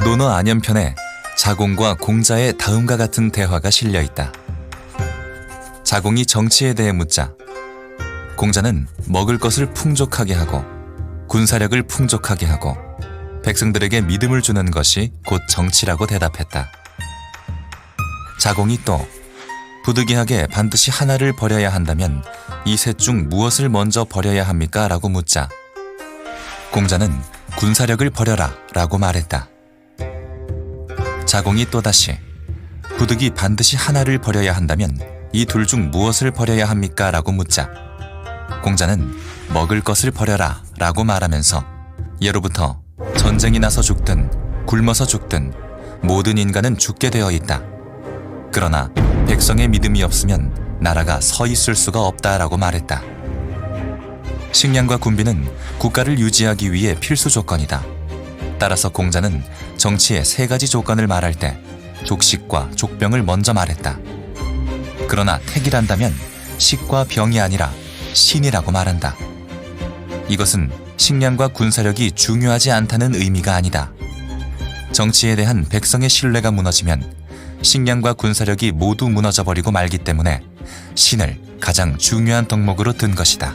논어 안연편에 자공과 공자의 다음과 같은 대화가 실려 있다. 자공이 정치에 대해 묻자 공자는 먹을 것을 풍족하게 하고 군사력을 풍족하게 하고 백성들에게 믿음을 주는 것이 곧 정치라고 대답했다. 자공이 또 부득이하게 반드시 하나를 버려야 한다면 이 셋 중 무엇을 먼저 버려야 합니까? 라고 묻자 공자는 군사력을 버려라 라고 말했다. 자공이 또다시 부득이 반드시 하나를 버려야 한다면 이 둘 중 무엇을 버려야 합니까? 라고 묻자 공자는 먹을 것을 버려라 라고 말하면서 예로부터 전쟁이 나서 죽든 굶어서 죽든 모든 인간은 죽게 되어 있다. 그러나 백성의 믿음이 없으면 나라가 서 있을 수가 없다라고 말했다. 식량과 군비는 국가를 유지하기 위해 필수 조건이다. 따라서 공자는 정치의 세 가지 조건을 말할 때 족식과 족병을 먼저 말했다. 그러나 택이란다면 식과 병이 아니라 신이라고 말한다. 이것은 식량과 군사력이 중요하지 않다는 의미가 아니다. 정치에 대한 백성의 신뢰가 무너지면 식량과 군사력이 모두 무너져버리고 말기 때문에 신을 가장 중요한 덕목으로 든 것이다.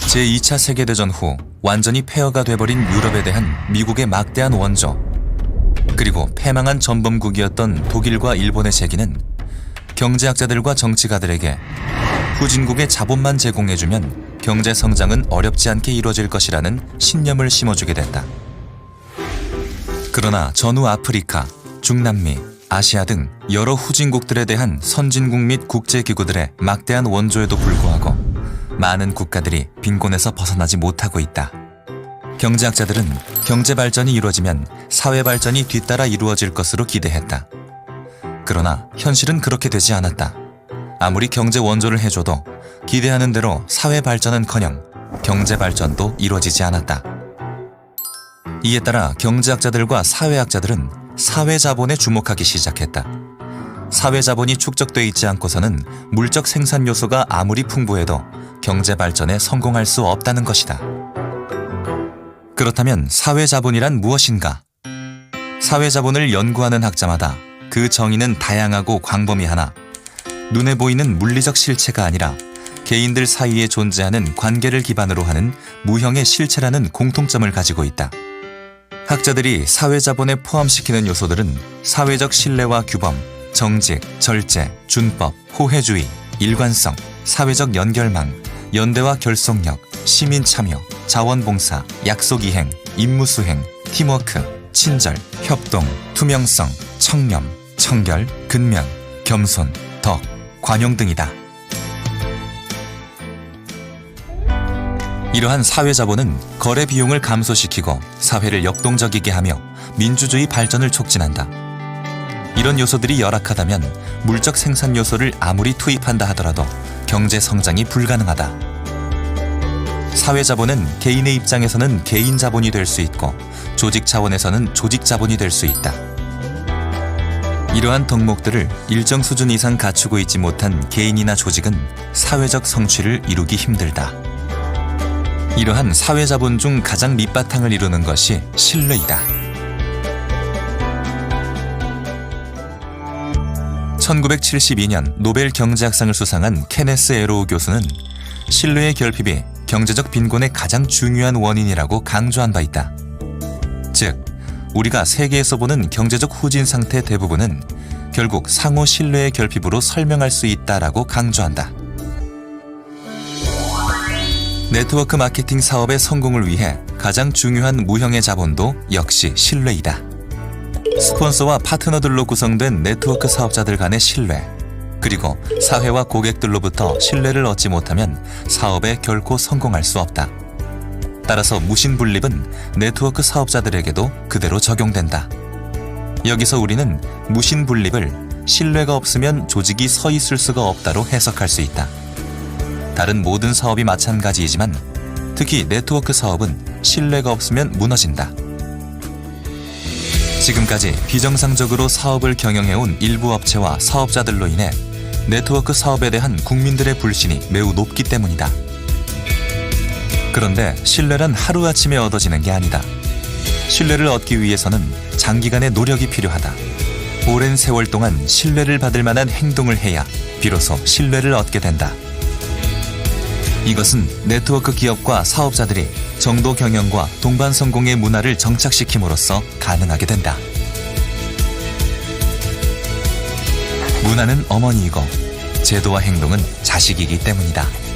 제2차 세계대전 후 완전히 폐허가 돼버린 유럽에 대한 미국의 막대한 원조, 그리고 패망한 전범국이었던 독일과 일본의 세기는 경제학자들과 정치가들에게 후진국의 자본만 제공해주면 경제 성장은 어렵지 않게 이루어질 것이라는 신념을 심어주게 됐다. 그러나 전후 아프리카, 중남미, 아시아 등 여러 후진국들에 대한 선진국 및 국제기구들의 막대한 원조에도 불구하고 많은 국가들이 빈곤에서 벗어나지 못하고 있다. 경제학자들은 경제 발전이 이루어지면 사회 발전이 뒤따라 이루어질 것으로 기대했다. 그러나 현실은 그렇게 되지 않았다. 아무리 경제 원조를 해줘도 기대하는 대로 사회 발전은커녕 경제 발전도 이루어지지 않았다. 이에 따라 경제학자들과 사회학자들은 사회자본에 주목하기 시작했다. 사회자본이 축적돼 있지 않고서는 물적 생산 요소가 아무리 풍부해도 경제 발전에 성공할 수 없다는 것이다. 그렇다면 사회자본이란 무엇인가? 사회자본을 연구하는 학자마다 그 정의는 다양하고 광범위하나 눈에 보이는 물리적 실체가 아니라 개인들 사이에 존재하는 관계를 기반으로 하는 무형의 실체라는 공통점을 가지고 있다. 학자들이 사회자본에 포함시키는 요소들은 사회적 신뢰와 규범, 정직, 절제, 준법, 호혜주의, 일관성, 사회적 연결망, 연대와 결속력, 시민 참여, 자원봉사, 약속이행, 임무수행, 팀워크, 친절, 협동, 투명성, 청렴, 청결, 근면, 겸손, 덕, 관용 등이다. 이러한 사회자본은 거래 비용을 감소시키고 사회를 역동적이게 하며 민주주의 발전을 촉진한다. 이런 요소들이 열악하다면 물적 생산 요소를 아무리 투입한다 하더라도 경제 성장이 불가능하다. 사회자본은 개인의 입장에서는 개인 자본이 될 수 있고 조직 차원에서는 조직 자본이 될 수 있다. 이러한 덕목들을 일정 수준 이상 갖추고 있지 못한 개인이나 조직은 사회적 성취를 이루기 힘들다. 이러한 사회자본 중 가장 밑바탕을 이루는 것이 신뢰이다. 1972년 노벨 경제학상을 수상한 케네스 에로우 교수는 신뢰의 결핍이 경제적 빈곤의 가장 중요한 원인이라고 강조한 바 있다. 즉, 우리가 세계에서 보는 경제적 후진 상태 대부분은 결국 상호 신뢰의 결핍으로 설명할 수 있다라고 강조한다. 네트워크 마케팅 사업의 성공을 위해 가장 중요한 무형의 자본도 역시 신뢰이다. 스폰서와 파트너들로 구성된 네트워크 사업자들 간의 신뢰, 그리고 사회와 고객들로부터 신뢰를 얻지 못하면 사업에 결코 성공할 수 없다. 따라서 무신분립은 네트워크 사업자들에게도 그대로 적용된다. 여기서 우리는 무신분립을 신뢰가 없으면 조직이 서 있을 수가 없다로 해석할 수 있다. 다른 모든 사업이 마찬가지이지만 특히 네트워크 사업은 신뢰가 없으면 무너진다. 지금까지 비정상적으로 사업을 경영해온 일부 업체와 사업자들로 인해 네트워크 사업에 대한 국민들의 불신이 매우 높기 때문이다. 그런데 신뢰란 하루아침에 얻어지는 게 아니다. 신뢰를 얻기 위해서는 장기간의 노력이 필요하다. 오랜 세월 동안 신뢰를 받을 만한 행동을 해야 비로소 신뢰를 얻게 된다. 이것은 네트워크 기업과 사업자들이 정도 경영과 동반 성공의 문화를 정착시킴으로써 가능하게 된다. 문화는 어머니이고 제도와 행동은 자식이기 때문이다.